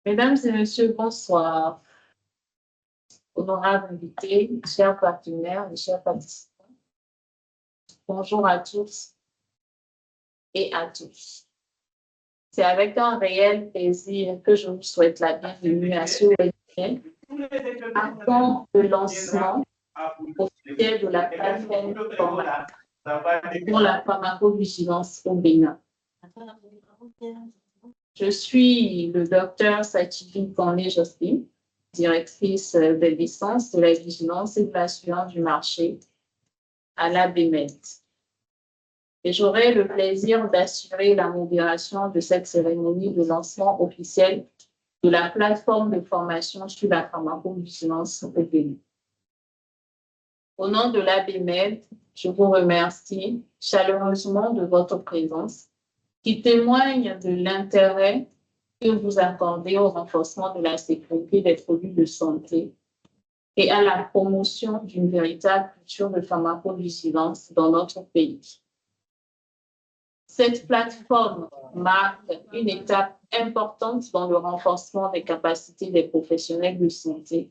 Mesdames et messieurs, bonsoir. Honorables invités, chers partenaires et chers participants, bonjour à tous et à tous. C'est avec un réel plaisir que je vous souhaite la bienvenue à ce webinaire avant le lancement officiel de la plateforme pour la pharmacovigilance au Bénin. Je suis le docteur Sachivi Kone-Joseph, directrice des licences de la vigilance et de l'assurance du marché à l'ABMED. Et j'aurai le plaisir d'assurer la modération de cette cérémonie de lancement officiel de la plateforme de formation sur la pharmacovigilance au Bénin. Au nom de l'ABMED, je vous remercie chaleureusement de votre présence qui témoigne de l'intérêt que vous accordez au renforcement de la sécurité des produits de santé et à la promotion d'une véritable culture de pharmacovigilance dans notre pays. Cette plateforme marque une étape importante dans le renforcement des capacités des professionnels de santé,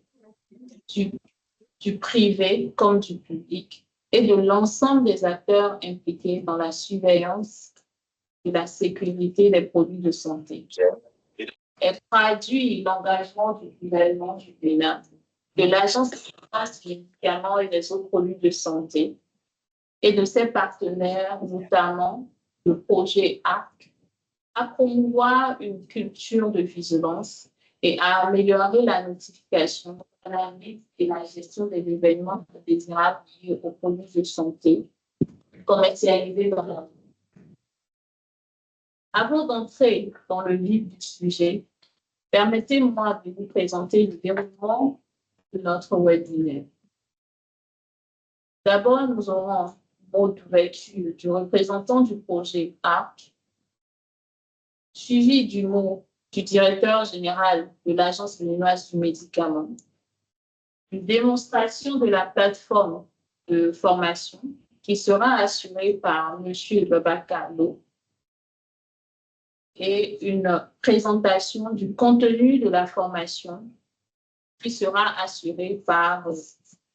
du privé comme du public, et de l'ensemble des acteurs impliqués dans la surveillance et la sécurité des produits de santé. Elle traduit l'engagement du gouvernement du Bénin, de l'Agence nationale des médicaments et des autres produits de santé et de ses partenaires, notamment le projet ARC, à promouvoir une culture de vigilance et à améliorer la notification, l'analyse et la gestion des événements désirables liés aux produits de santé commercialisés dans la. Avant d'entrer dans le vif du sujet, permettez-moi de vous présenter le déroulement de notre webinaire. D'abord, nous aurons un mot d'ouverture du représentant du projet ARC, suivi du mot du directeur général de l'Agence béninoise du médicament, une démonstration de la plateforme de formation qui sera assurée par M. Babacar Lo, et une présentation du contenu de la formation qui sera assurée par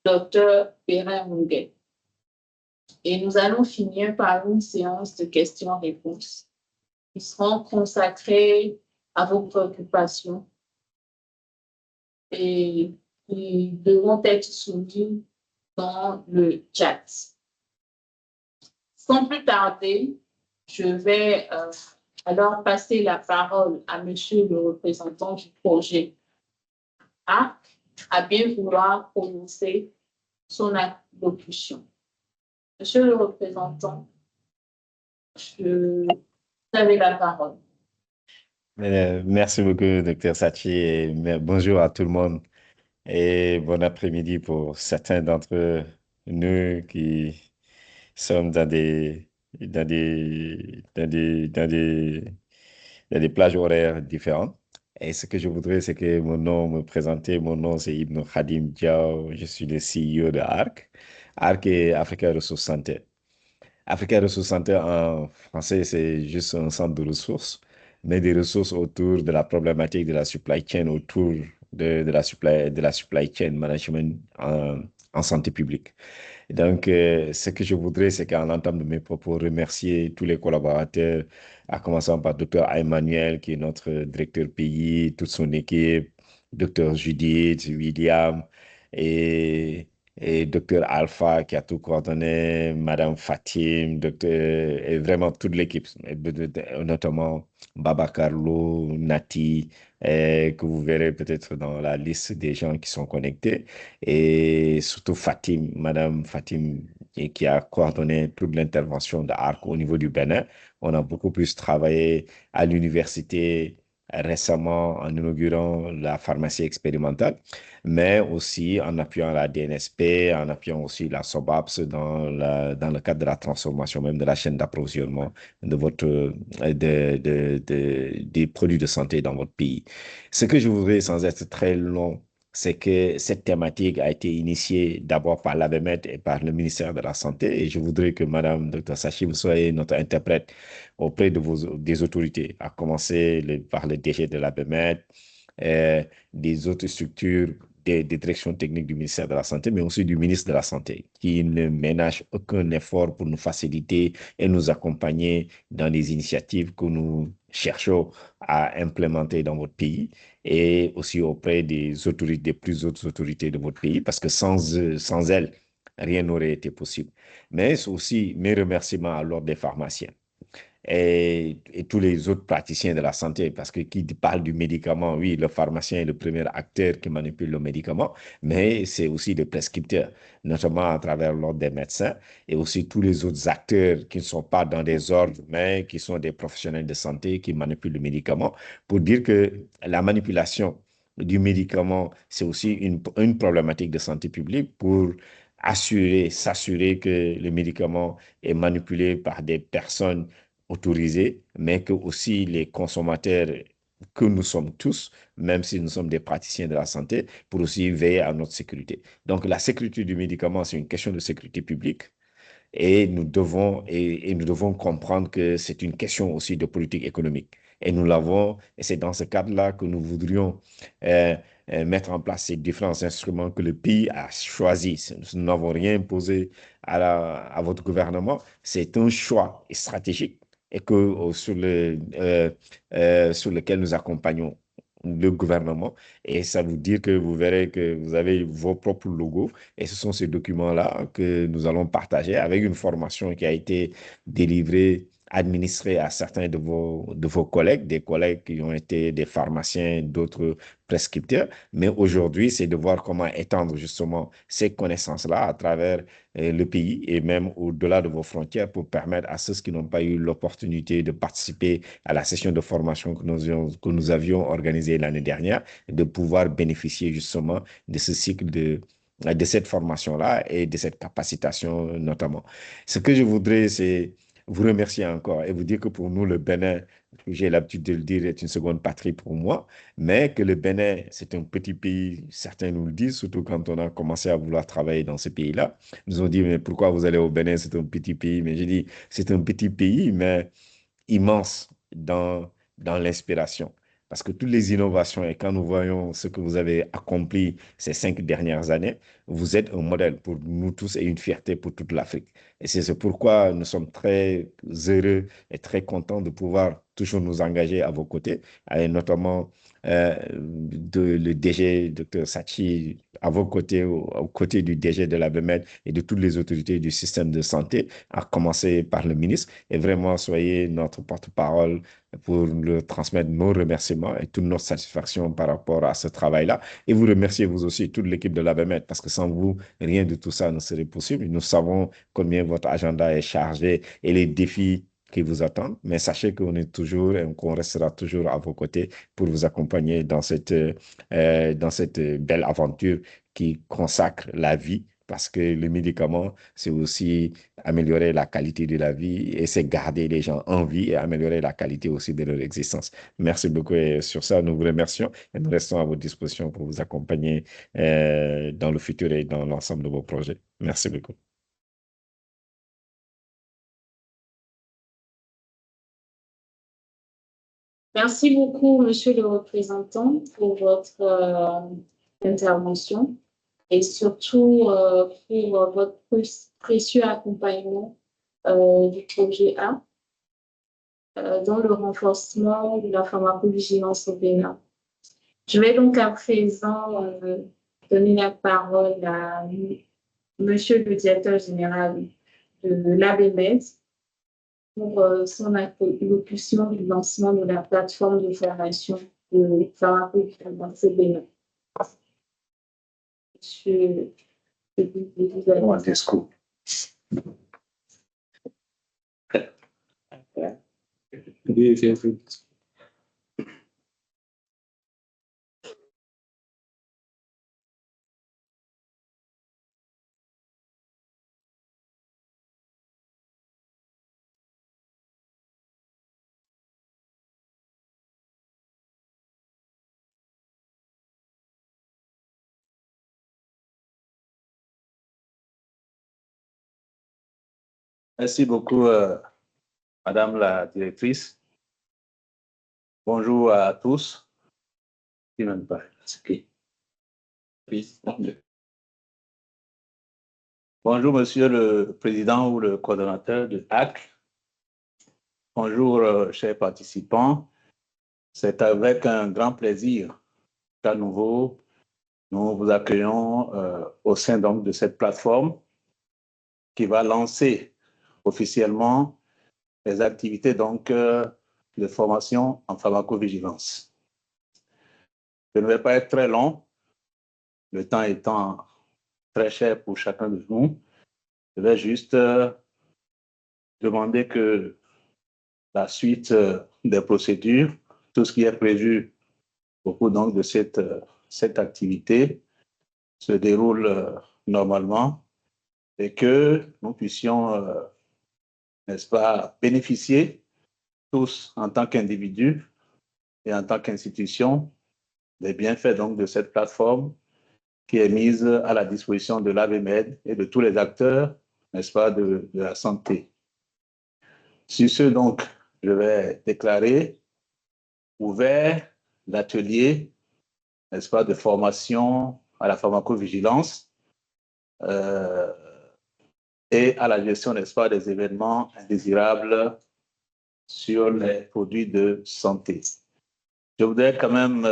Dr. Perrin Munguet. Et nous allons finir par une séance de questions-réponses qui seront consacrées à vos préoccupations et qui devront être soumises dans le chat. Sans plus tarder, je vais alors passer la parole à Monsieur le représentant du projet ARC à bien vouloir prononcer son allocution. Monsieur le représentant, vous avez la parole. Merci beaucoup, Dr. Sachi, et bonjour à tout le monde et bon après-midi pour certains d'entre nous qui sommes dans des plages horaires différentes. Et ce que je voudrais, c'est que me présenter. Mon nom, c'est Ibn Khadim Diaw. Je suis le CEO de ARC. ARC est Africa Ressources Santé. Africa Ressources Santé en français, c'est juste un centre de ressources, mais des ressources autour de la problématique de la supply chain, autour de la supply chain management en santé publique. Et donc, ce que je voudrais, c'est qu'en l'entame de mes propos, remercier tous les collaborateurs, à commencer par Dr. Emmanuel, qui est notre directeur pays, toute son équipe, Dr. Judith, William et, et Dr. Alpha, qui a tout coordonné, Madame Fatim, et vraiment toute l'équipe, notamment Baba Carlo, Nati, que vous verrez peut-être dans la liste des gens qui sont connectés et surtout Fatim, Madame Fatim, qui a coordonné toute l'intervention d'ARC au niveau du Bénin. On a beaucoup plus travaillé à l'université récemment en inaugurant la pharmacie expérimentale, mais aussi en appuyant la DNSP, en appuyant aussi la SOBAPS dans le cadre de la transformation même de la chaîne d'approvisionnement des produits de santé dans votre pays. Ce que je voudrais, sans être très long, c'est que cette thématique a été initiée d'abord par l'ABMED et par le ministère de la Santé. Et je voudrais que Madame Dr. Sachi, vous soyez notre interprète auprès des autorités, à commencer par le DG de l'ABMED, des autres structures, des directions techniques du ministère de la Santé, mais aussi du ministre de la Santé, qui ne ménage aucun effort pour nous faciliter et nous accompagner dans les initiatives que nous cherchons à implémenter dans votre pays et aussi auprès des autorités, des plus hautes autorités de votre pays, parce que sans elles, rien n'aurait été possible. Mais c'est aussi mes remerciements à l'ordre des pharmaciens et tous les autres praticiens de la santé, parce que qui parle du médicament, oui, le pharmacien est le premier acteur qui manipule le médicament, mais c'est aussi le prescripteur, notamment à travers l'ordre des médecins et aussi tous les autres acteurs qui ne sont pas dans des ordres, mais qui sont des professionnels de santé qui manipulent le médicament, pour dire que la manipulation du médicament, c'est aussi une problématique de santé publique pour s'assurer que le médicament est manipulé par des personnes autorisés, mais que aussi les consommateurs que nous sommes tous, même si nous sommes des praticiens de la santé, pour aussi veiller à notre sécurité. Donc, la sécurité du médicament, c'est une question de sécurité publique. Et nous devons comprendre que c'est une question aussi de politique économique. Et nous l'avons, et c'est dans ce cadre-là que nous voudrions euh, mettre en place ces différents instruments que le pays a choisis. Nous n'avons rien imposé à votre gouvernement. C'est un choix stratégique et sur lequel nous accompagnons le gouvernement. Et ça veut dire que vous verrez que vous avez vos propres logos et ce sont ces documents-là que nous allons partager avec une formation qui a été délivrée, administrée à certains de vos collègues, des collègues qui ont été des pharmaciens, d'autres prescripteurs. Mais aujourd'hui, c'est de voir comment étendre justement ces connaissances-là à travers le pays et même au-delà de vos frontières pour permettre à ceux qui n'ont pas eu l'opportunité de participer à la session de formation que nous avions organisée l'année dernière, de pouvoir bénéficier justement de ce cycle de cette formation-là et de cette capacitation notamment. Ce que je voudrais, c'est vous remercier encore et vous dire que pour nous, le Bénin, j'ai l'habitude de le dire, est une seconde patrie pour moi, mais que le Bénin, c'est un petit pays, certains nous le disent, surtout quand on a commencé à vouloir travailler dans ce pays-là. Ils nous ont dit, mais pourquoi vous allez au Bénin, c'est un petit pays. Mais j'ai dit, c'est un petit pays, mais immense dans l'inspiration. Parce que toutes les innovations, et quand nous voyons ce que vous avez accompli ces 5 dernières années, vous êtes un modèle pour nous tous et une fierté pour toute l'Afrique. Et c'est pourquoi nous sommes très heureux et très contents de pouvoir toujours nous engager à vos côtés, et notamment le DG, Dr Sachi, à vos côtés, aux côtés du DG de la BMED et de toutes les autorités du système de santé, à commencer par le ministre. Et vraiment, soyez notre porte-parole pour le transmettre nos remerciements et toute notre satisfaction par rapport à ce travail-là. Et vous remerciez vous aussi, toute l'équipe de l'ABMED, parce que sans vous, rien de tout ça ne serait possible. Nous savons combien votre agenda est chargé et les défis qui vous attendent, mais sachez qu'on est toujours et qu'on restera toujours à vos côtés pour vous accompagner dans cette belle aventure qui consacre la vie, parce que le médicament, c'est aussi améliorer la qualité de la vie et c'est garder les gens en vie et améliorer la qualité aussi de leur existence. Merci beaucoup et sur ça, nous vous remercions et nous restons à votre disposition pour vous accompagner dans le futur et dans l'ensemble de vos projets. Merci beaucoup. Merci beaucoup, monsieur le représentant, pour votre intervention et surtout pour votre précieux accompagnement du projet A dans le renforcement de la pharmacovigilance au Bénin. Je vais donc à présent donner la parole à monsieur le directeur général de l'ABMED pour son allocution du lancement de la plateforme de formation de pharmacovigilance au Bénin. Monsieur, vous avez Mon discours. Merci beaucoup, Madame la directrice. Bonjour à tous. Même pas. Bonjour, Monsieur le Président ou le coordonnateur de HAC. Bonjour, chers participants. C'est avec un grand plaisir qu'à nouveau, nous vous accueillons au sein donc de cette plateforme qui va lancer officiellement les activités donc, de formation en pharmacovigilance. Je ne vais pas être très long, le temps étant très cher pour chacun de nous. Je vais juste demander que la suite des procédures, tout ce qui est prévu au cours donc de cette activité se déroule normalement et que nous puissions, n'est-ce pas, bénéficier tous en tant qu'individus et en tant qu'institution des bienfaits donc de cette plateforme qui est mise à la disposition de l'ABMED et de tous les acteurs, n'est-ce pas, de la santé. Sur ce, donc, je vais déclarer ouvert l'atelier, n'est-ce pas, de formation à la pharmacovigilance et à la gestion, n'est-ce pas, des événements indésirables sur les produits de santé. Je voudrais quand même,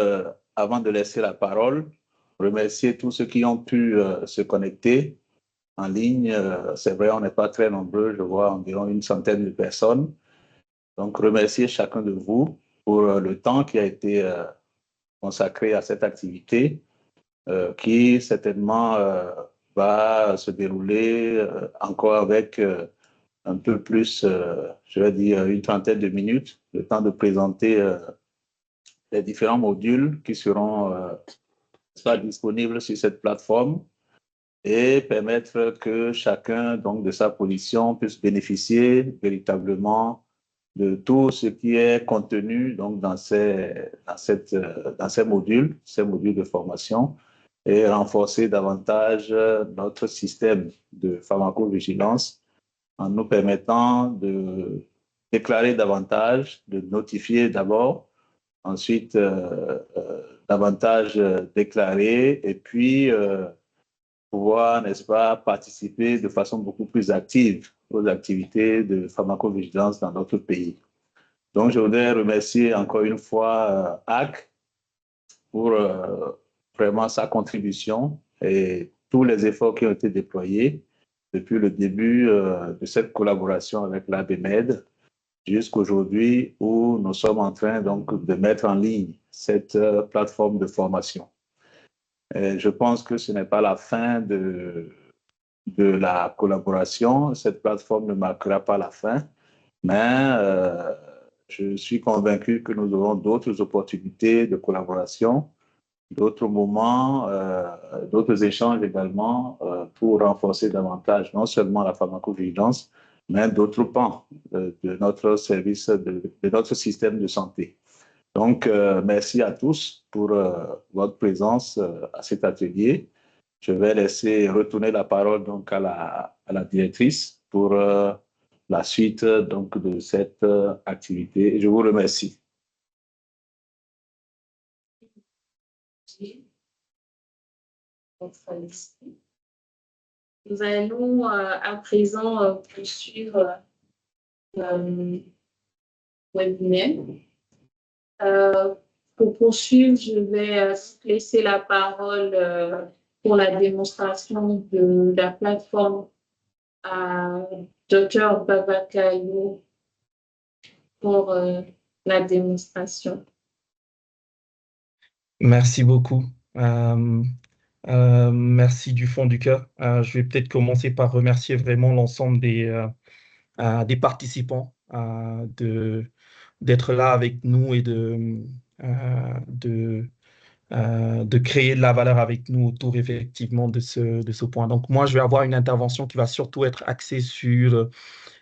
avant de laisser la parole, remercier tous ceux qui ont pu se connecter en ligne. C'est vrai, on n'est pas très nombreux, je vois environ une centaine de personnes. Donc, remercier chacun de vous pour le temps qui a été consacré à cette activité qui certainement va se dérouler encore avec un peu plus, je vais dire, une trentaine de minutes, le temps de présenter les différents modules qui seront disponibles sur cette plateforme et permettre que chacun, donc, de sa position puisse bénéficier véritablement de tout ce qui est contenu donc, dans ces modules, ces modules de formation, et renforcer davantage notre système de pharmacovigilance en nous permettant de déclarer davantage, de notifier d'abord, ensuite davantage déclarer, et puis pouvoir, n'est-ce pas, participer de façon beaucoup plus active aux activités de pharmacovigilance dans notre pays. Donc, je voudrais remercier encore une fois HAC pour vraiment sa contribution et tous les efforts qui ont été déployés depuis le début de cette collaboration avec l'ABMED jusqu'aujourd'hui où nous sommes en train donc de mettre en ligne cette plateforme de formation. Et je pense que ce n'est pas la fin de la collaboration. Cette plateforme ne marquera pas la fin, mais je suis convaincu que nous aurons d'autres opportunités de collaboration, d'autres moments, d'autres échanges également pour renforcer davantage non seulement la pharmacovigilance, mais d'autres pans de notre service, de notre système de santé. Donc, merci à tous pour votre présence à cet atelier. Je vais laisser retourner la parole donc à la directrice pour la suite donc de cette activité. Je vous remercie. Nous allons à présent poursuivre le webinaire. Pour poursuivre, je vais laisser la parole pour la démonstration de la plateforme à Dr Babakayo pour la démonstration. Merci beaucoup. Merci du fond du cœur. Je vais peut-être commencer par remercier vraiment l'ensemble des participants d'être là avec nous et de créer de la valeur avec nous autour effectivement de ce point. Donc moi, je vais avoir une intervention qui va surtout être axée sur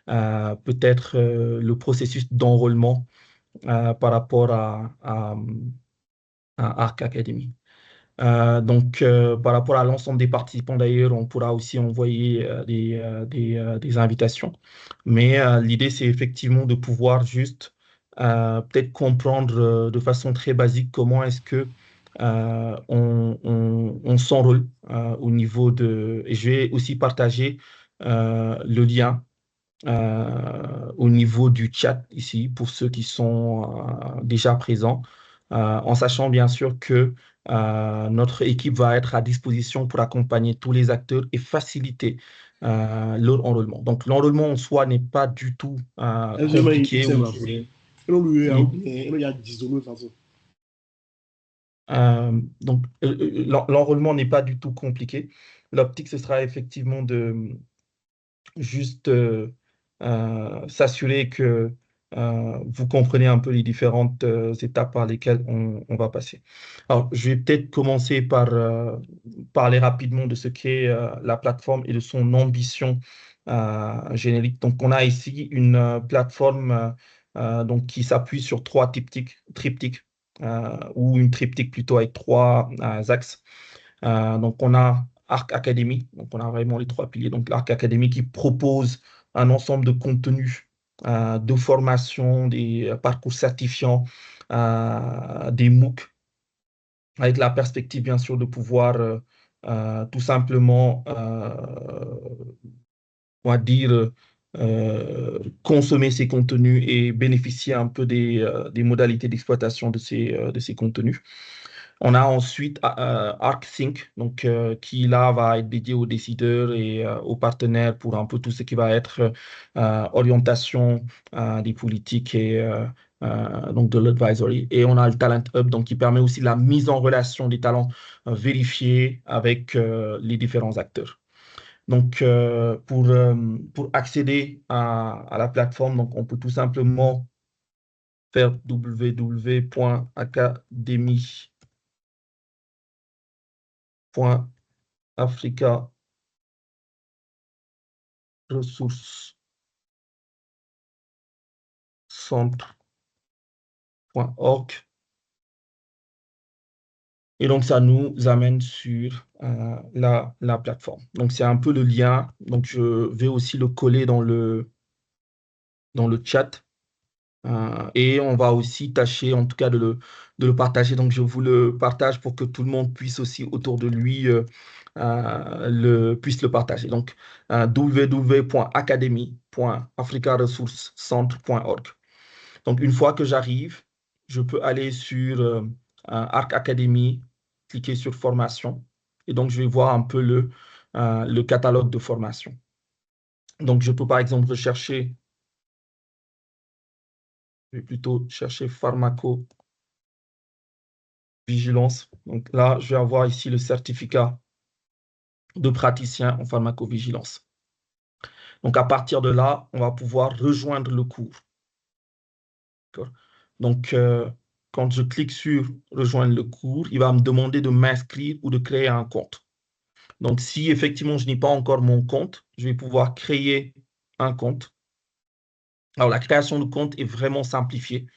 peut-être le processus d'enrôlement par rapport à Arc Academy. Donc, par rapport à l'ensemble des participants, d'ailleurs, on pourra aussi envoyer des invitations. Mais l'idée, c'est effectivement de pouvoir juste peut-être comprendre de façon très basique comment est-ce que on s'enrôle au niveau de... Et je vais aussi partager le lien au niveau du chat ici pour ceux qui sont déjà présents, en sachant bien sûr que notre équipe va être à disposition pour accompagner tous les acteurs et faciliter leur enrôlement. Donc l'enrôlement en soi n'est pas du tout compliqué. L'enrôlement n'est pas du tout compliqué. L'optique, ce sera effectivement de juste s'assurer que vous comprenez un peu les différentes étapes par lesquelles on va passer. Alors, je vais peut-être commencer par parler rapidement de ce qu'est la plateforme et de son ambition générique. Donc, on a ici une plateforme donc, qui s'appuie sur trois triptyques ou une triptyque plutôt avec trois axes. Donc, on a Arc Academy, donc on a vraiment les trois piliers. Donc, l'Arc Academy qui propose un ensemble de contenus de formation, des parcours certifiants, des MOOC, avec la perspective, bien sûr, de pouvoir tout simplement, on va dire, consommer ces contenus et bénéficier un peu des modalités d'exploitation de ces contenus. On a ensuite ArcSync, donc, qui là va être dédié aux décideurs et aux partenaires pour un peu tout ce qui va être orientation des politiques et donc de l'advisory. Et on a le Talent Hub, donc, qui permet aussi la mise en relation des talents vérifiés avec les différents acteurs. Donc, pour accéder à la plateforme, donc, on peut tout simplement faire www.academy.africa ressources centre.org. Et donc, ça nous amène sur la plateforme. Donc, c'est un peu le lien. Donc, je vais aussi le coller dans le chat. Et on va aussi tâcher, en tout cas, de le partager. Donc, je vous le partage pour que tout le monde puisse aussi, autour de lui, puisse le partager. Donc, www.academy.africaressourcecentre.org. Donc, une fois que j'arrive, je peux aller sur Arc Academy, cliquer sur formation. Et donc, je vais voir un peu le catalogue de formation. Donc, je peux, par exemple, rechercher, je vais plutôt chercher pharmacovigilance. Donc là, je vais avoir ici le certificat de praticien en pharmacovigilance. Donc, à partir de là, on va pouvoir rejoindre le cours. Donc, quand je clique sur rejoindre le cours, il va me demander de m'inscrire ou de créer un compte. Donc, si effectivement je n'ai pas encore mon compte, je vais pouvoir créer un compte. Alors, la création de compte est vraiment simplifiée.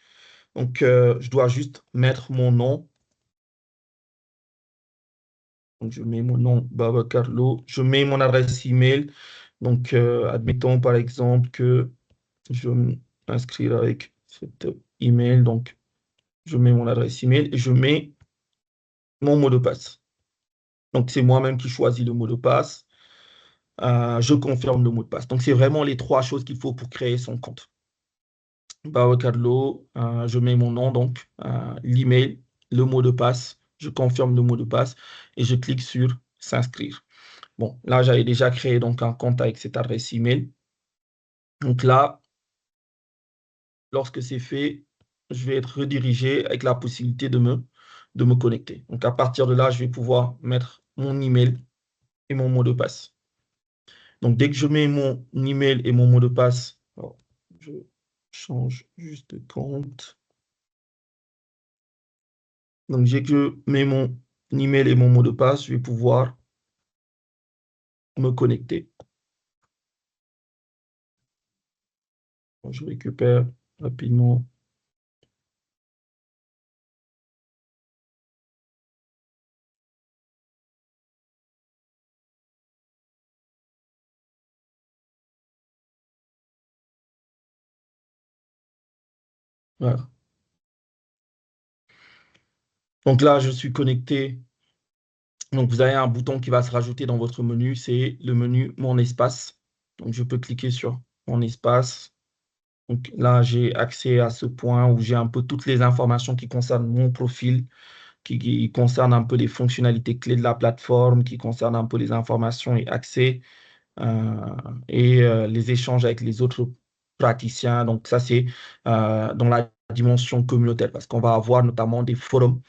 Donc, je dois juste mettre mon nom. Donc, je mets mon nom, Babacar Lo. Je mets mon adresse email. Donc, admettons par exemple que je vais m'inscrire avec cet email. Donc, je mets mon adresse email et je mets mon mot de passe. Donc, c'est moi-même qui choisis le mot de passe. Je confirme le mot de passe. Donc, c'est vraiment les trois choses qu'il faut pour créer son compte. Babacar Lo, je mets mon nom, donc l'email, le mot de passe. Je confirme le mot de passe et je clique sur s'inscrire. Bon, là, j'avais déjà créé donc un compte avec cette adresse email. Donc là, lorsque c'est fait, je vais être redirigé avec la possibilité de me connecter. Donc, à partir de là, je vais pouvoir mettre mon email et mon mot de passe. Donc, dès que je mets mon email et mon mot de passe, alors, je change juste de compte. Donc, dès que je mets mon email et mon mot de passe, je vais pouvoir me connecter. Je récupère rapidement. Voilà. Donc là, je suis connecté. Donc, vous avez un bouton qui va se rajouter dans votre menu, c'est le menu Mon espace. Donc, je peux cliquer sur Mon espace. Donc là, j'ai accès à ce point où j'ai un peu toutes les informations qui concernent mon profil, qui concernent un peu les fonctionnalités clés de la plateforme, qui concernent un peu les informations et accès les échanges avec les autres praticiens. Donc ça, c'est dans la dimension communautaire parce qu'on va avoir notamment des forums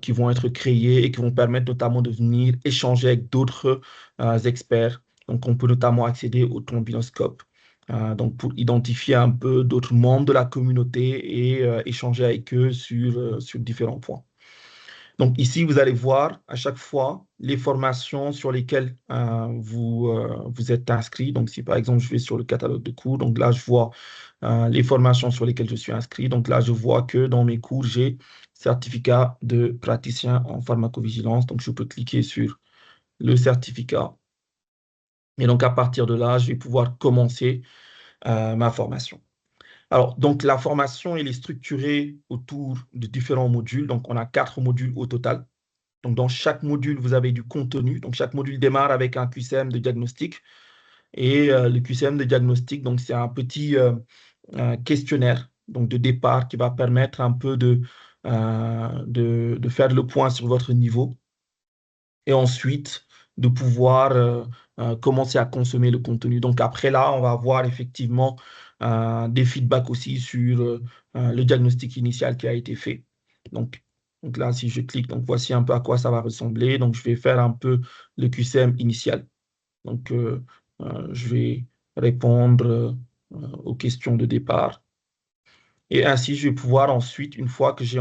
qui vont être créés et qui vont permettre notamment de venir échanger avec d'autres experts. Donc on peut notamment accéder au Trombinoscope. Donc pour identifier un peu d'autres membres de la communauté et échanger avec eux sur différents points. Donc ici, vous allez voir à chaque fois les formations sur lesquelles vous êtes inscrit. Donc si par exemple, je vais sur le catalogue de cours, donc là, je vois les formations sur lesquelles je suis inscrit. Donc là, je vois que dans mes cours, j'ai certificat de praticien en pharmacovigilance. Donc je peux cliquer sur le certificat. Et donc à partir de là, je vais pouvoir commencer ma formation. Alors, donc la formation, elle est structurée autour de différents modules. Donc on a 4 modules au total. Donc, dans chaque module, vous avez du contenu. Donc, chaque module démarre avec un QCM de diagnostic. Et le QCM de diagnostic, donc, c'est un petit questionnaire donc, de départ qui va permettre un peu de faire le point sur votre niveau. Et ensuite, de pouvoir commencer à consommer le contenu. Donc, après là, on va avoir effectivement des feedbacks aussi sur le diagnostic initial qui a été fait. Donc là, si je clique, donc voici un peu à quoi ça va ressembler. Donc, je vais faire un peu le QCM initial. Donc, je vais répondre aux questions de départ. Et ainsi, je vais pouvoir ensuite, une fois que j'ai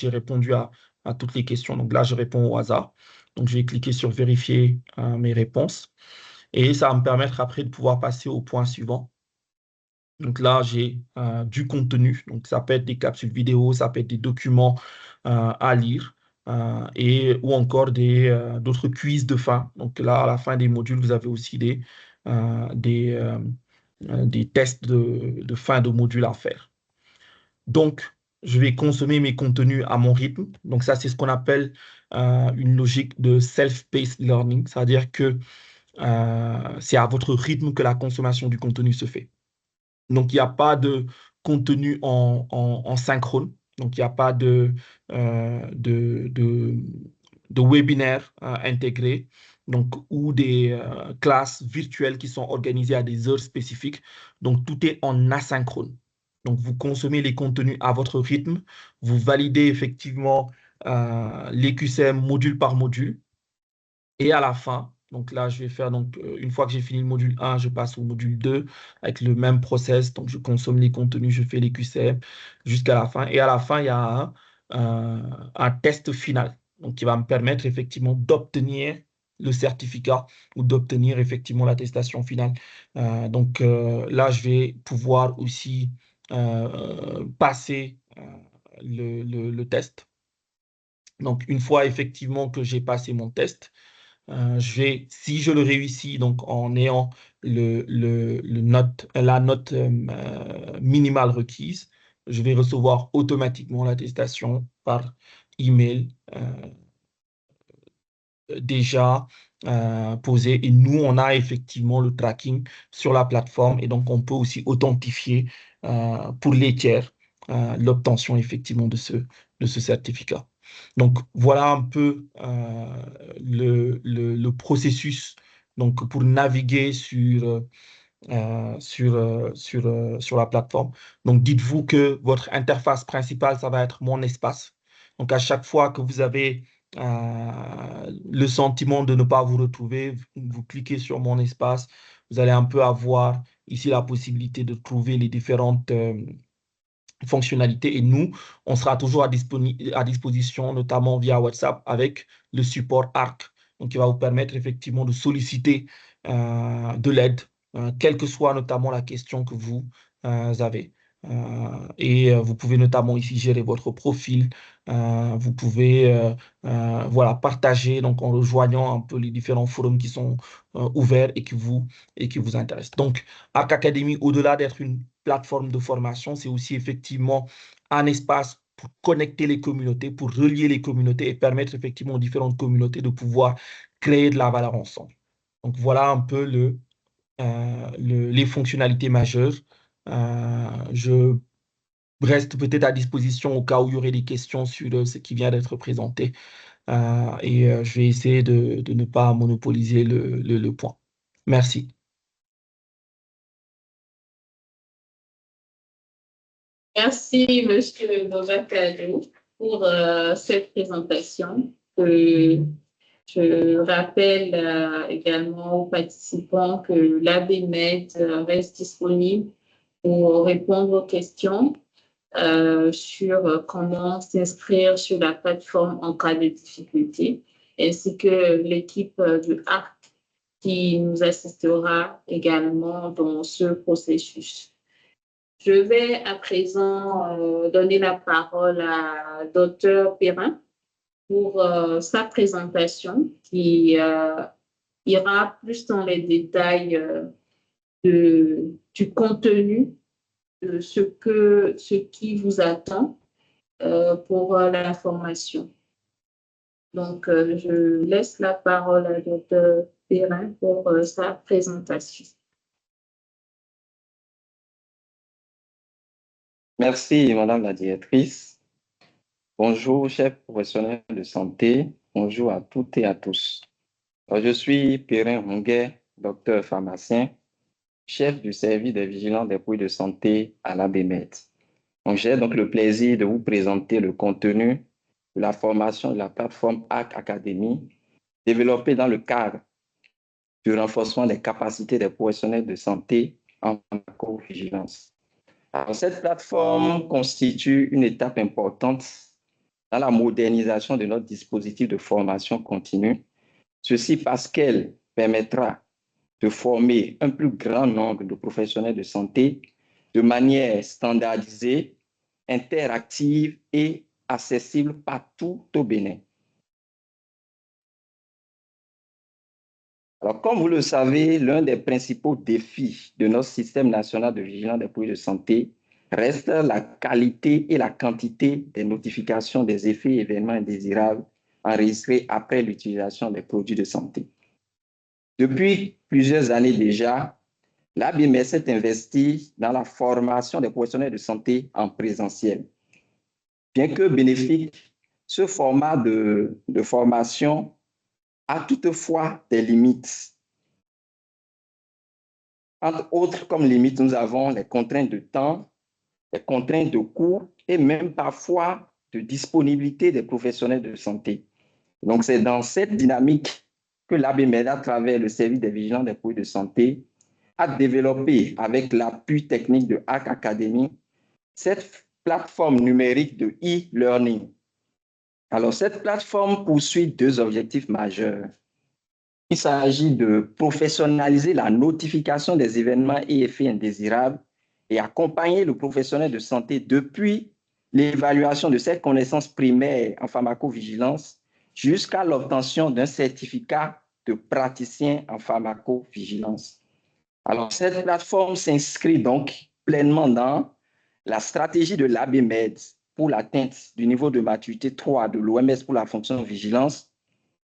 répondu à toutes les questions, donc là, je réponds au hasard. Donc, je vais cliquer sur vérifier mes réponses. Et ça va me permettre après de pouvoir passer au point suivant. Donc là, j'ai du contenu. Donc, ça peut être des capsules vidéo, ça peut être des documents à lire ou encore d'autres quiz de fin. Donc là, à la fin des modules, vous avez aussi des tests de fin de module à faire. Donc, je vais consommer mes contenus à mon rythme. Donc, ça, c'est ce qu'on appelle une logique de self-paced learning, c'est-à-dire que c'est à votre rythme que la consommation du contenu se fait. Donc, il n'y a pas de contenu en synchrone. Donc, il n'y a pas de webinaire intégré donc, ou des classes virtuelles qui sont organisées à des heures spécifiques. Donc, tout est en asynchrone. Donc, vous consommez les contenus à votre rythme. Vous validez effectivement les QCM module par module. Et à la fin, donc là, je vais faire, donc, une fois que j'ai fini le module 1, je passe au module 2 avec le même process. Donc, je consomme les contenus, je fais les QCM jusqu'à la fin. Et à la fin, il y a un test final donc, qui va me permettre effectivement d'obtenir le certificat ou d'obtenir effectivement l'attestation finale. Donc là, je vais pouvoir aussi passer le test. Donc, une fois effectivement que j'ai passé mon test, si je le réussis, donc en ayant la note minimale requise, je vais recevoir automatiquement l'attestation par email déjà posée. Et nous, on a effectivement le tracking sur la plateforme et donc on peut aussi authentifier pour les tiers l'obtention effectivement de ce certificat. Donc, voilà un peu le processus donc, pour naviguer sur la plateforme. Donc, dites-vous que votre interface principale, ça va être mon espace. Donc, à chaque fois que vous avez le sentiment de ne pas vous retrouver, vous cliquez sur mon espace, vous allez un peu avoir ici la possibilité de trouver les différentes fonctionnalités et nous, on sera toujours à disposition, notamment via WhatsApp avec le support ARC, donc qui va vous permettre effectivement de solliciter de l'aide, quelle que soit notamment la question que vous avez. Vous pouvez notamment ici gérer votre profil, vous pouvez voilà, partager donc en rejoignant un peu les différents forums qui sont ouverts et qui vous intéressent. Donc, Arc Academy, au-delà d'être une plateforme de formation, c'est aussi effectivement un espace pour connecter les communautés, pour relier les communautés et permettre effectivement aux différentes communautés de pouvoir créer de la valeur ensemble. Donc, voilà un peu les fonctionnalités majeures. Je reste peut-être à disposition au cas où il y aurait des questions sur ce qui vient d'être présenté. Je vais essayer de ne pas monopoliser le point. Merci. Merci, Monsieur Novakadou, pour cette présentation. Je rappelle également aux participants que l'ABMED reste disponible pour répondre aux questions sur comment s'inscrire sur la plateforme en cas de difficulté, ainsi que l'équipe du ARC qui nous assistera également dans ce processus. Je vais à présent donner la parole à Dr Perrin pour sa présentation qui ira plus dans les détails du contenu de ce qui vous attend pour la formation. Donc, je laisse la parole à Dr Perrin pour sa présentation. Merci, Madame la directrice. Bonjour, chers professionnels de santé. Bonjour à toutes et à tous. Je suis Perrin Honguet, docteur pharmacien, chef du service de vigilance des produits de santé à l'ABMED. J'ai donc le plaisir de vous présenter le contenu de la formation de la plateforme ARC Academy, développée dans le cadre du renforcement des capacités des professionnels de santé en pharmacovigilance. Alors, cette plateforme constitue une étape importante dans la modernisation de notre dispositif de formation continue. Ceci parce qu'elle permettra de former un plus grand nombre de professionnels de santé de manière standardisée, interactive et accessible partout au Bénin. Alors, comme vous le savez, l'un des principaux défis de notre système national de vigilance des produits de santé reste la qualité et la quantité des notifications des effets et événements indésirables enregistrés après l'utilisation des produits de santé. Depuis plusieurs années déjà, l'ABMED s'est investi dans la formation des professionnels de santé en présentiel. Bien que bénéfique, ce format de formation a toutefois des limites. Entre autres, comme limite, nous avons les contraintes de temps, les contraintes de coût et même parfois de disponibilité des professionnels de santé. Donc, c'est dans cette dynamique que l'ABMED, à travers le service des vigilants des produits de santé, a développé avec l'appui technique de ARC Academy cette plateforme numérique de e-learning. Alors, cette plateforme poursuit deux objectifs majeurs. Il s'agit de professionnaliser la notification des événements et effets indésirables et accompagner le professionnel de santé depuis l'évaluation de ses connaissances primaires en pharmacovigilance jusqu'à l'obtention d'un certificat de praticien en pharmacovigilance. Alors, cette plateforme s'inscrit donc pleinement dans la stratégie de l'ABMED pour l'atteinte du niveau de maturité 3 de l'OMS pour la fonction de vigilance.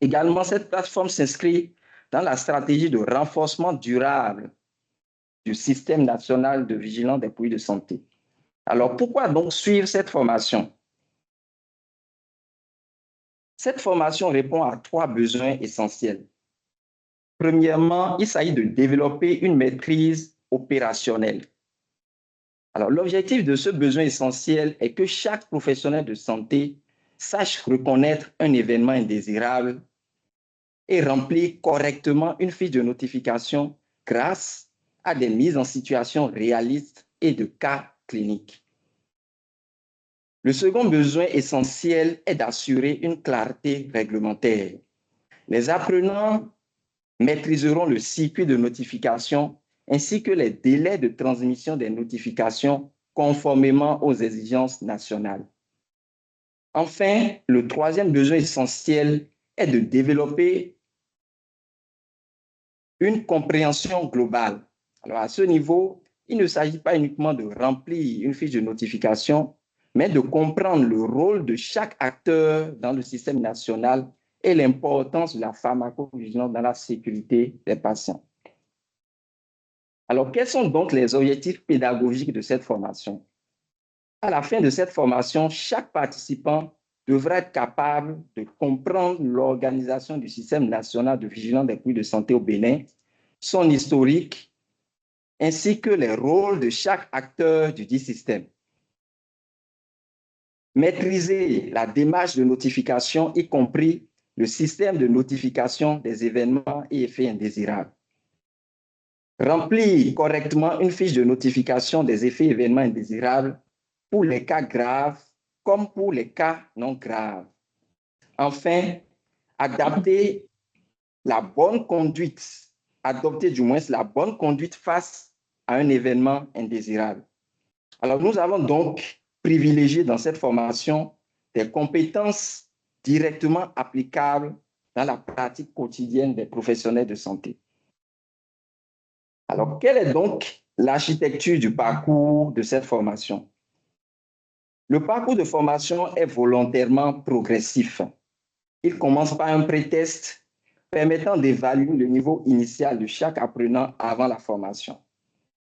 Également, cette plateforme s'inscrit dans la stratégie de renforcement durable du système national de vigilance des produits de santé. Alors, pourquoi donc suivre cette formation? Cette formation répond à trois besoins essentiels. Premièrement, il s'agit de développer une maîtrise opérationnelle. Alors, l'objectif de ce besoin essentiel est que chaque professionnel de santé sache reconnaître un événement indésirable et remplir correctement une fiche de notification grâce à des mises en situation réalistes et de cas cliniques. Le second besoin essentiel est d'assurer une clarté réglementaire. Les apprenants maîtriseront le circuit de notification ainsi que les délais de transmission des notifications conformément aux exigences nationales. Enfin, le troisième besoin essentiel est de développer une compréhension globale. Alors, à ce niveau, il ne s'agit pas uniquement de remplir une fiche de notification, mais de comprendre le rôle de chaque acteur dans le système national et l'importance de la pharmacovigilance dans la sécurité des patients. Alors, quels sont donc les objectifs pédagogiques de cette formation? À la fin de cette formation, chaque participant devra être capable de comprendre l'organisation du système national de vigilance des produits de santé au Bénin, son historique, ainsi que les rôles de chaque acteur du dit système. Maîtriser la démarche de notification, y compris le système de notification des événements et effets indésirables. Remplir correctement une fiche de notification des effets et événements indésirables pour les cas graves comme pour les cas non graves. Enfin, adopter la bonne conduite face à un événement indésirable. Alors, nous avons donc privilégié dans cette formation des compétences directement applicables dans la pratique quotidienne des professionnels de santé. Alors, quelle est donc l'architecture du parcours de cette formation? Le parcours de formation est volontairement progressif. Il commence par un pré-test permettant d'évaluer le niveau initial de chaque apprenant avant la formation.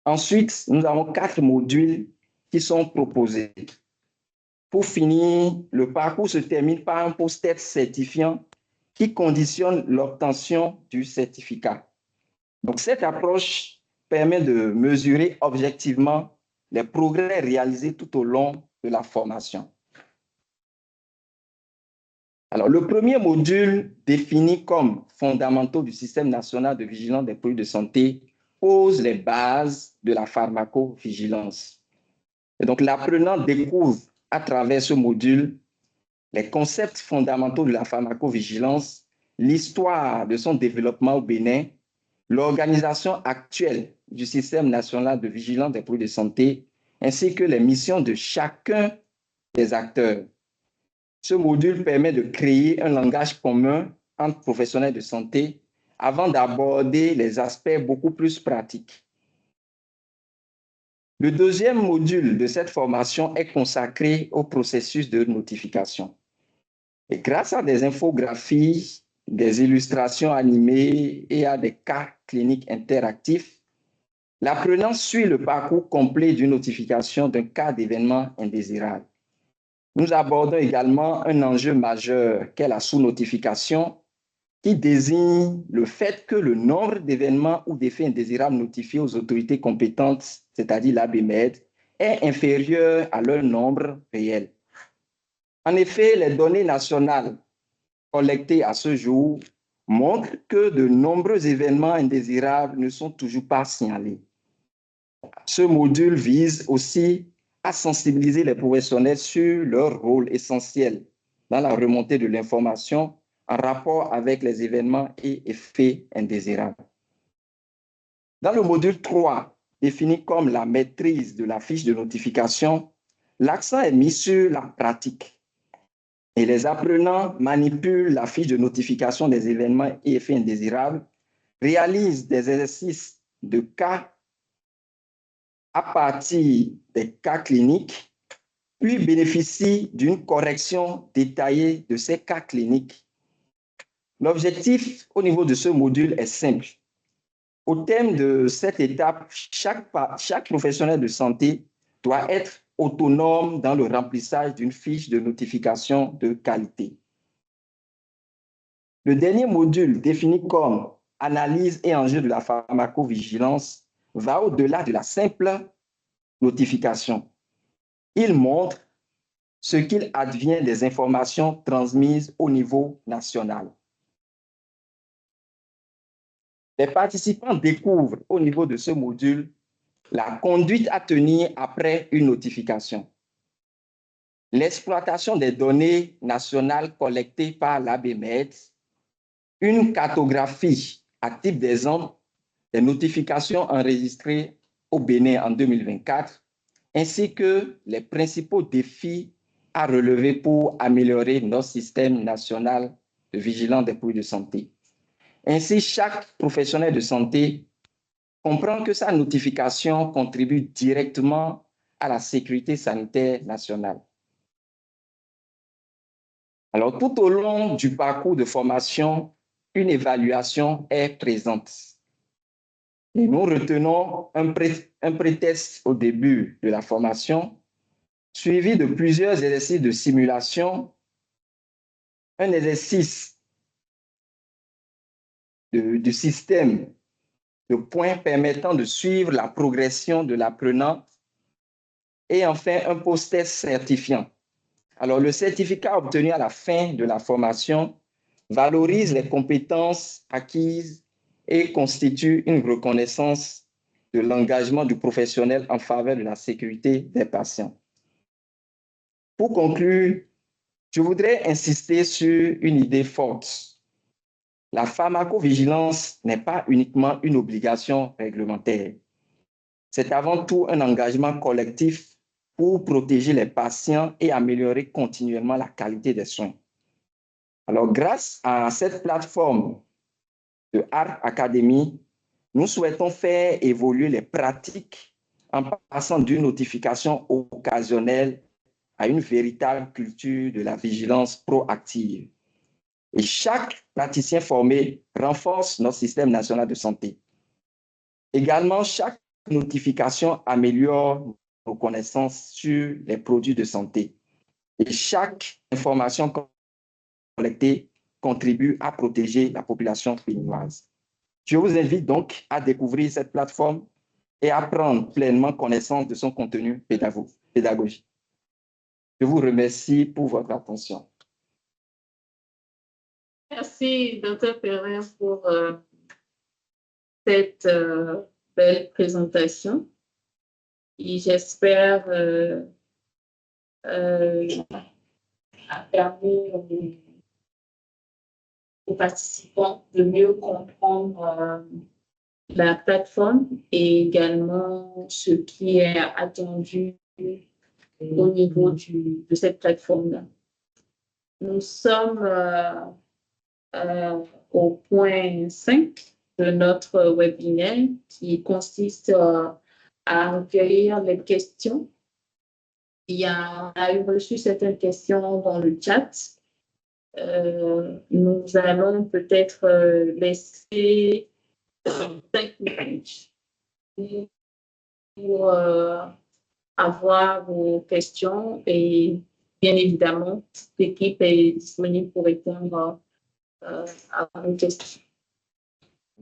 Ensuite, nous avons 4 modules qui sont proposés. Pour finir, le parcours se termine par un post-test certifiant qui conditionne l'obtention du certificat. Donc, cette approche permet de mesurer objectivement les progrès réalisés tout au long de la formation. Alors, le premier module, défini comme fondamentaux du système national de vigilance des produits de santé, pose les bases de la pharmacovigilance. Et donc, l'apprenant découvre à travers ce module les concepts fondamentaux de la pharmacovigilance, l'histoire de son développement au Bénin, l'organisation actuelle du système national de vigilance des produits de santé, ainsi que les missions de chacun des acteurs. Ce module permet de créer un langage commun entre professionnels de santé avant d'aborder les aspects beaucoup plus pratiques. Le deuxième module de cette formation est consacré au processus de notification. Et grâce à des infographies, des illustrations animées et à des cas cliniques interactifs, l'apprenant suit le parcours complet d'une notification d'un cas d'événement indésirable. Nous abordons également un enjeu majeur qu'est la sous-notification, qui désigne le fait que le nombre d'événements ou d'effets indésirables notifiés aux autorités compétentes, c'est-à-dire l'ABMED, est inférieur à leur nombre réel. En effet, les données nationales collectées à ce jour montrent que de nombreux événements indésirables ne sont toujours pas signalés. Ce module vise aussi à sensibiliser les professionnels sur leur rôle essentiel dans la remontée de l'information en rapport avec les événements et effets indésirables. Dans le module 3, défini comme la maîtrise de la fiche de notification, l'accent est mis sur la pratique. Et les apprenants manipulent la fiche de notification des événements et effets indésirables, réalisent des exercices de cas à partir des cas cliniques, puis bénéficient d'une correction détaillée de ces cas cliniques. L'objectif au niveau de ce module est simple. Au terme de cette étape, chaque professionnel de santé doit être autonome dans le remplissage d'une fiche de notification de qualité. Le dernier module, défini comme analyse et enjeux de la pharmacovigilance, va au-delà de la simple notification. Il montre ce qu'il advient des informations transmises au niveau national. Les participants découvrent au niveau de ce module la conduite à tenir après une notification, l'exploitation des données nationales collectées par l'ABMED, une cartographie à titre d'exemple des notifications enregistrées au Bénin en 2024, ainsi que les principaux défis à relever pour améliorer notre système national de vigilance des produits de santé. Ainsi, chaque professionnel de santé comprend que sa notification contribue directement à la sécurité sanitaire nationale. Alors, tout au long du parcours de formation, une évaluation est présente. Et nous retenons un pré-test au début de la formation, suivi de plusieurs exercices de simulation, un exercice du système de points permettant de suivre la progression de l'apprenant et enfin un post-test certifiant. Alors, le certificat obtenu à la fin de la formation valorise les compétences acquises et constitue une reconnaissance de l'engagement du professionnel en faveur de la sécurité des patients. Pour conclure, je voudrais insister sur une idée forte. La pharmacovigilance n'est pas uniquement une obligation réglementaire. C'est avant tout un engagement collectif pour protéger les patients et améliorer continuellement la qualité des soins. Alors, grâce à cette plateforme de ARC Academy, nous souhaitons faire évoluer les pratiques en passant d'une notification occasionnelle à une véritable culture de la vigilance proactive. Et chaque praticien formé renforce notre système national de santé. Également, chaque notification améliore nos connaissances sur les produits de santé. Et chaque information collectée contribue à protéger la population béninoise. Je vous invite donc à découvrir cette plateforme et à prendre pleinement connaissance de son contenu pédagogique. Je vous remercie pour votre attention. Merci, Dr. Perrin, pour cette belle présentation. Et j'espère a permis aux participants de mieux comprendre la plateforme et également ce qui est attendu au niveau de cette plateforme-là. Nous sommes au point 5 de notre webinaire qui consiste à recueillir les questions. On a eu reçu certaines questions dans le chat. Nous allons peut-être laisser 5 minutes pour avoir vos questions et bien évidemment, l'équipe est disponible pour répondre à vos questions.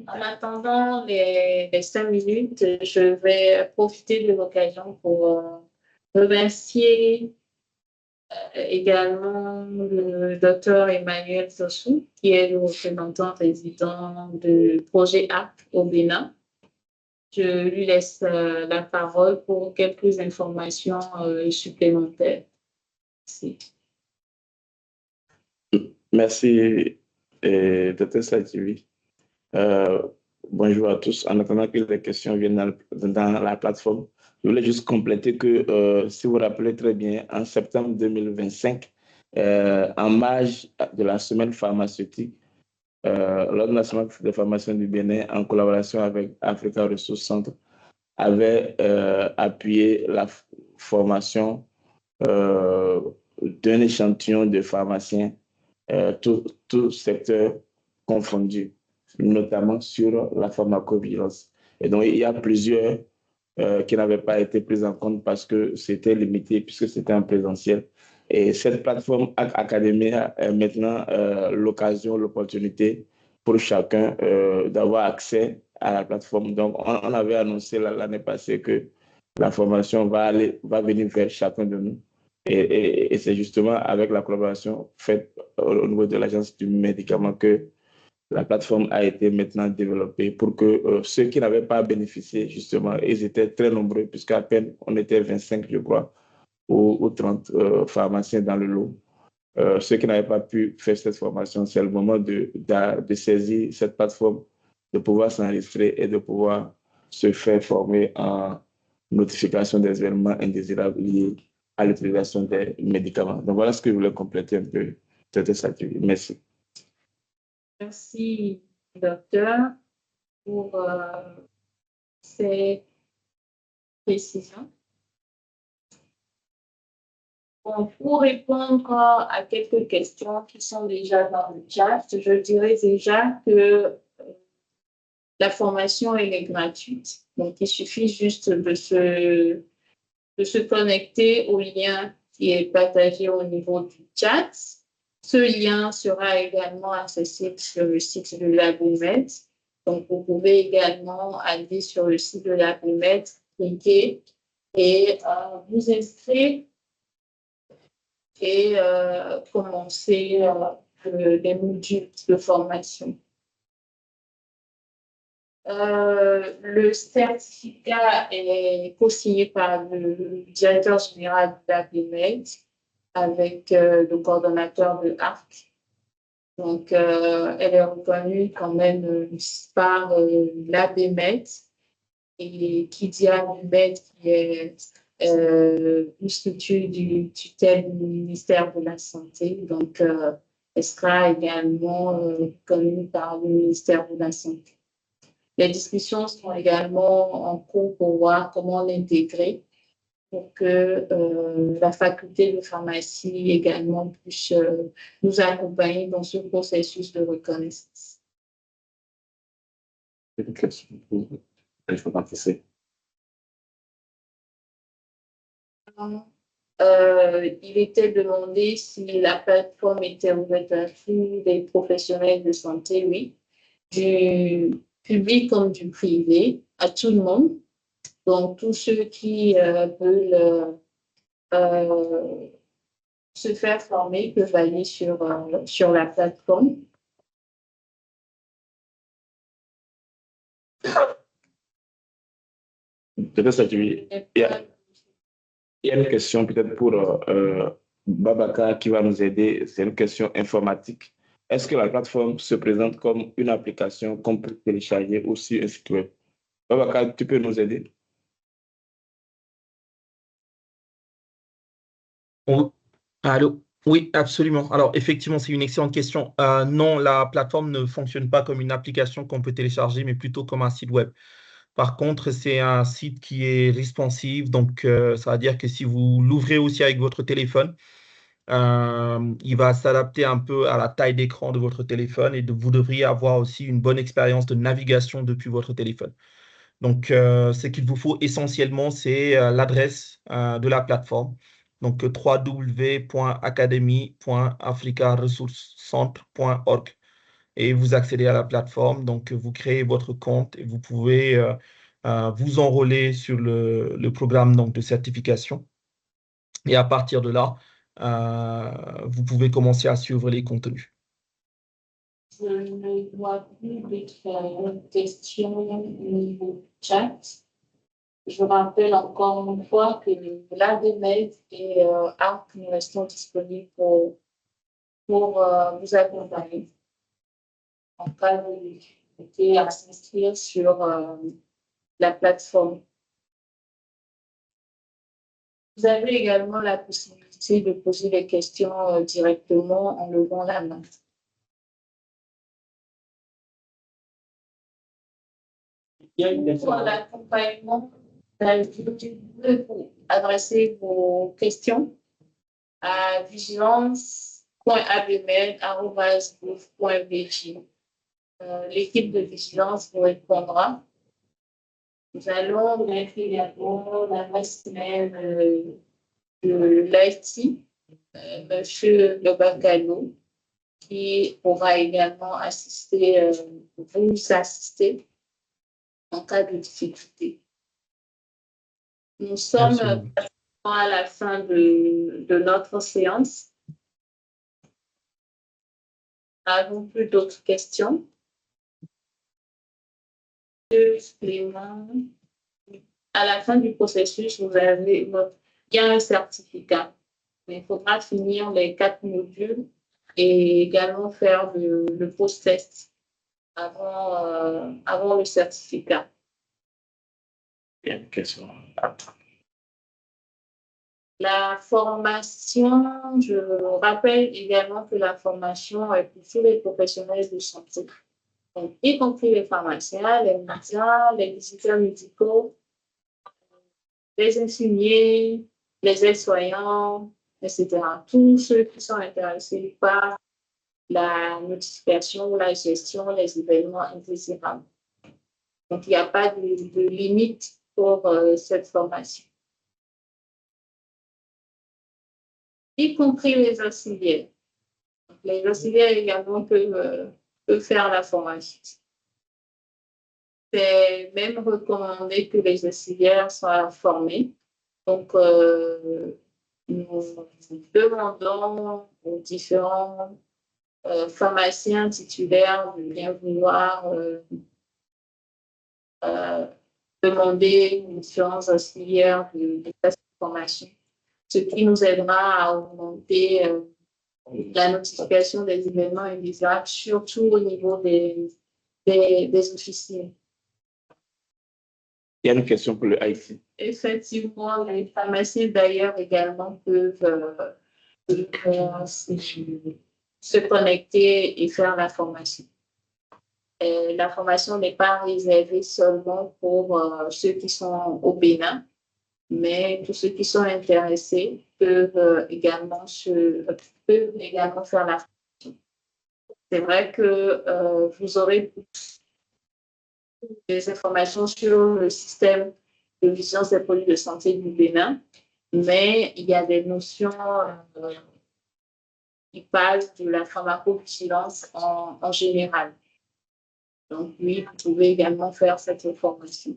En attendant les 5 minutes, je vais profiter de l'occasion pour remercier également le docteur Emmanuel Sossou, qui est le représentant résident du projet ARC au Bénin. Je lui laisse la parole pour quelques informations supplémentaires. Merci. Merci, Dr. Sadjivi. Bonjour à tous. En attendant que les questions viennent dans la plateforme, je voulais juste compléter que, si vous vous rappelez très bien, en septembre 2025, en marge de la semaine pharmaceutique, lors de la semaine de formation du Bénin, en collaboration avec Africa Resource Centre, avait appuyé la formation d'un échantillon de pharmaciens, tout secteur confondu, notamment sur la pharmacovigilance. Et donc, il y a plusieurs qui n'avaient pas été pris en compte parce que c'était limité, puisque c'était en présentiel. Et cette plateforme Académie est maintenant l'occasion, l'opportunité pour chacun d'avoir accès à la plateforme. Donc, on avait annoncé l'année passée que la formation va venir vers chacun de nous. Et c'est justement avec la collaboration faite au niveau de l'Agence du médicament que la plateforme a été maintenant développée pour que ceux qui n'avaient pas bénéficié, justement, ils étaient très nombreux, puisqu'à peine on était 25, je crois, ou 30 pharmaciens dans le lot. Ceux qui n'avaient pas pu faire cette formation, c'est le moment de saisir cette plateforme, de pouvoir s'enregistrer et de pouvoir se faire former en notification des événements indésirables liés à l'utilisation des médicaments. Donc voilà ce que je voulais compléter un peu. C'était ça. Merci. Merci, docteur, pour ces précisions. Bon, pour répondre à quelques questions qui sont déjà dans le chat, je dirais déjà que la formation, elle est gratuite. Donc, il suffit juste de se connecter au lien qui est partagé au niveau du chat. Ce lien sera également accessible sur le site de l'ABMED. Donc, vous pouvez également aller sur le site de l'ABMED, cliquer et vous inscrire et commencer les modules de formation. Le certificat est co-signé par le directeur général de l'ABMED avec le coordonnateur de ARC. Donc, elle est reconnue quand même par l'ABMED. Et qui dit ABMED, qui est une structure du tutelle du ministère de la Santé. Donc, elle sera également reconnue par le ministère de la Santé. Les discussions sont également en cours pour voir comment l'intégrer pour que la faculté de pharmacie également puisse nous accompagner dans ce processus de reconnaissance. Une question pour il faut participer. Il était demandé si la plateforme était ouverte à tous les professionnels de santé, oui, du public comme du privé, à tout le monde. Donc, tous ceux qui veulent se faire former peuvent aller sur la plateforme. Peut-être il y a une question peut-être pour Babaka qui va nous aider. C'est une question informatique. Est-ce que la plateforme se présente comme une application qu'on peut télécharger ou sur un site web? Babaka, tu peux nous aider? Allô? Oui, absolument. Alors, effectivement, c'est une excellente question. Non, la plateforme ne fonctionne pas comme une application qu'on peut télécharger, mais plutôt comme un site web. Par contre, c'est un site qui est responsive, donc ça veut dire que si vous l'ouvrez aussi avec votre téléphone, il va s'adapter un peu à la taille d'écran de votre téléphone et vous devriez avoir aussi une bonne expérience de navigation depuis votre téléphone. Donc, ce qu'il vous faut essentiellement, c'est l'adresse de la plateforme. Donc, www.academy.africaresourcecentre.org et vous accédez à la plateforme. Donc, vous créez votre compte et vous pouvez vous enrôler sur le programme donc, de certification. Et à partir de là, vous pouvez commencer à suivre les contenus. Je ne vois plus d'autres questions au niveau du chat. Je rappelle encore une fois que l'ABMED et ARC, nous restons disponibles pour vous accompagner en cas de difficulté à s'inscrire sur la plateforme. Vous avez également la possibilité de poser des questions directement en levant la main. Pour l'accompagnement, vous pouvez adresser vos questions à vigilance.abmed@gouv.bg. L'équipe de vigilance vous répondra. Nous allons mettre également l'adresse mail de l'IT, M. Lobakano, qui pourra également vous assister en cas de difficulté. Nous sommes à la fin de notre séance. Avons plus d'autres questions? À la fin du processus, il y a un certificat. Mais il faudra finir les 4 modules et également faire le post-test avant le certificat. Il y a une question. La formation, je rappelle également que la formation est pour tous les professionnels de santé, donc, y compris les pharmaciens, les médecins, les visiteurs médicaux, les infirmiers, les aides-soignants, etc. Tous ceux qui sont intéressés par la notification, la gestion, les événements indésirables. Donc, il n'y a pas de limite pour cette formation. Y compris les auxiliaires. Donc, les auxiliaires également peuvent faire la formation. C'est même recommandé que les auxiliaires soient formés. Donc, nous demandons aux différents pharmaciens titulaires de bien vouloir demander aux différents auxiliaires de faire cette formation, ce qui nous aidera à augmenter la notification des événements indésirables, surtout au niveau des officiers. Il y a une question pour le IT. Effectivement, les pharmaciens d'ailleurs également peuvent se connecter et faire la formation. La formation n'est pas réservée seulement pour ceux qui sont au Bénin, mais tous ceux qui sont intéressés peuvent également faire la formation. C'est vrai que vous aurez des informations sur le système de vigilance des produits de santé du Bénin, mais il y a des notions qui parlent de la pharmacovigilance en général. Donc, oui, vous pouvez également faire cette formation.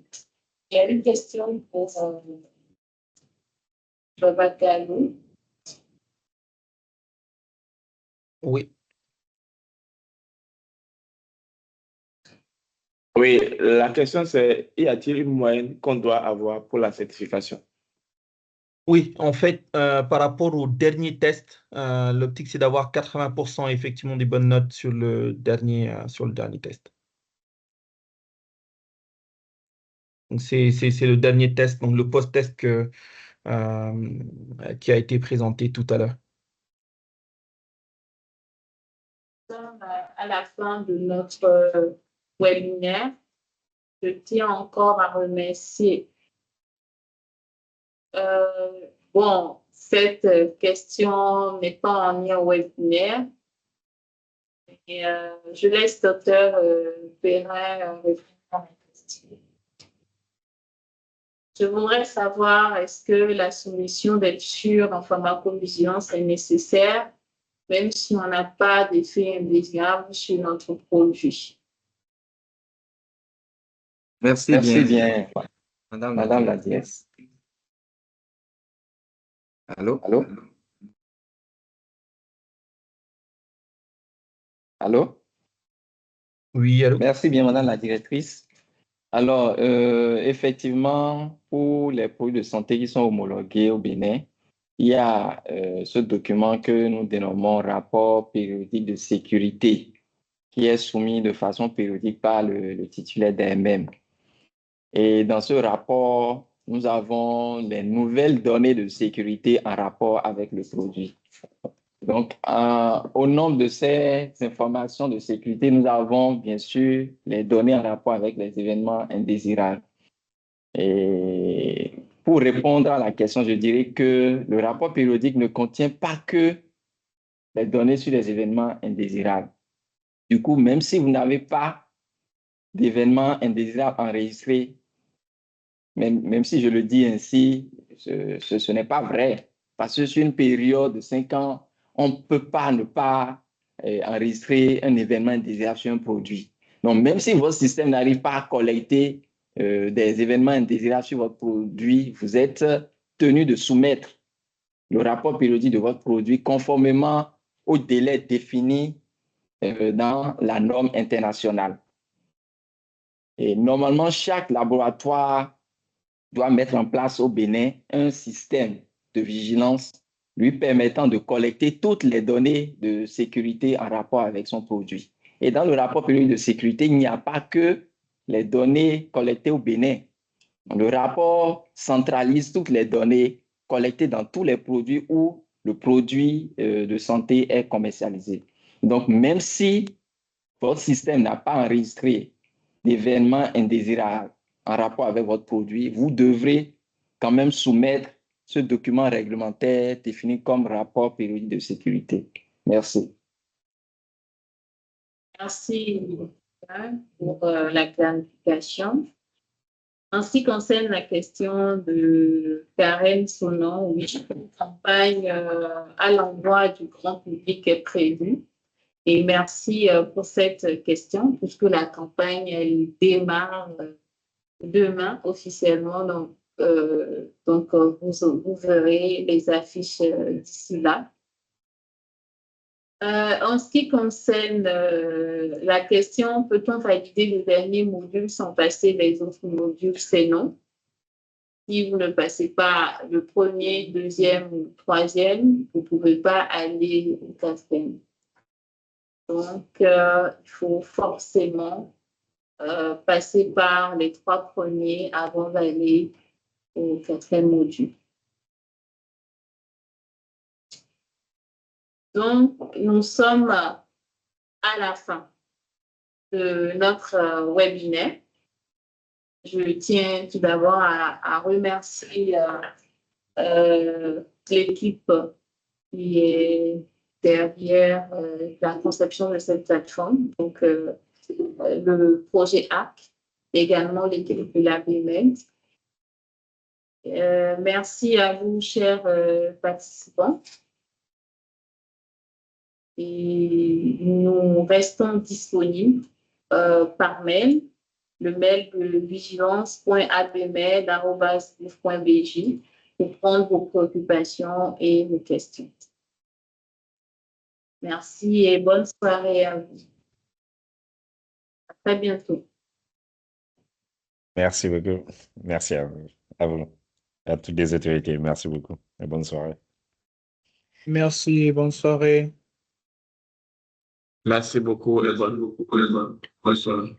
Il y a une question pour Babakalou. Oui. Oui, la question c'est, y a-t-il une moyenne qu'on doit avoir pour la certification? Oui, en fait, par rapport au dernier test, l'optique, c'est d'avoir 80% effectivement des bonnes notes sur le dernier test. Donc, c'est le dernier test, donc le post-test qui a été présenté tout à l'heure. À la fin de notre webinaire, je tiens encore à remercier. Bon, cette question n'est pas en lien au webinaire. Et, je laisse Dr. Perrin répondre à la question. Je voudrais savoir, est-ce que la soumission d'Elture en pharmacovigilance est nécessaire, même si on n'a pas d'effet indésirable sur notre produit? Merci bien, Madame la DS. Allô? Allô? Allô? Oui, allô? Merci bien, Madame la directrice. Alors, effectivement, pour les produits de santé qui sont homologués au Bénin, il y a ce document que nous dénommons rapport périodique de sécurité qui est soumis de façon périodique par le titulaire d'AMM. Et dans ce rapport, nous avons les nouvelles données de sécurité en rapport avec le produit. Donc, au nombre de ces informations de sécurité, nous avons bien sûr les données en rapport avec les événements indésirables. Et pour répondre à la question, je dirais que le rapport périodique ne contient pas que les données sur les événements indésirables. Du coup, même si vous n'avez pas d'événements indésirables enregistrés, même si je le dis ainsi, ce n'est pas vrai. Parce que sur une période de 5 ans, on ne peut pas ne pas enregistrer un événement indésirable sur un produit. Donc, même si votre système n'arrive pas à collecter des événements indésirables sur votre produit, vous êtes tenu de soumettre le rapport périodique de votre produit conformément au délai défini dans la norme internationale. Et normalement, chaque laboratoire doit mettre en place au Bénin un système de vigilance lui permettant de collecter toutes les données de sécurité en rapport avec son produit. Et dans le rapport périodique de sécurité, il n'y a pas que les données collectées au Bénin. Le rapport centralise toutes les données collectées dans tous les produits où le produit de santé est commercialisé. Donc, même si votre système n'a pas enregistré d'événements indésirables en rapport avec votre produit, vous devrez quand même soumettre ce document réglementaire défini comme rapport périodique de sécurité. Merci. Merci pour la clarification. En ce qui concerne la question de Karen Sonon, oui, une campagne à l'endroit du grand public est prévue. Et merci pour cette question, puisque la campagne, elle démarre demain officiellement. Donc vous verrez les affiches d'ici là. En ce qui concerne la question, peut-on valider le dernier module sans passer les autres modules? C'est non. Si vous ne passez pas le premier, deuxième ou troisième, vous ne pouvez pas aller au quatrième. Donc, il faut forcément passer par les 3 premiers avant d'aller au quatrième module. Donc, nous sommes à la fin de notre webinaire. Je tiens tout d'abord à remercier l'équipe qui est derrière la conception de cette plateforme, donc le projet ARC, également l'équipe de l'ABMED. Merci à vous, chers participants. Et nous restons disponibles par mail, le mail de vigilance.abmed@gouv.bj pour prendre vos préoccupations et vos questions. Merci et bonne soirée à vous. À très bientôt. Merci beaucoup. Merci à vous, à toutes les autorités. Merci beaucoup et bonne soirée. Merci, bonne soirée. Merci beaucoup et bonne soirée.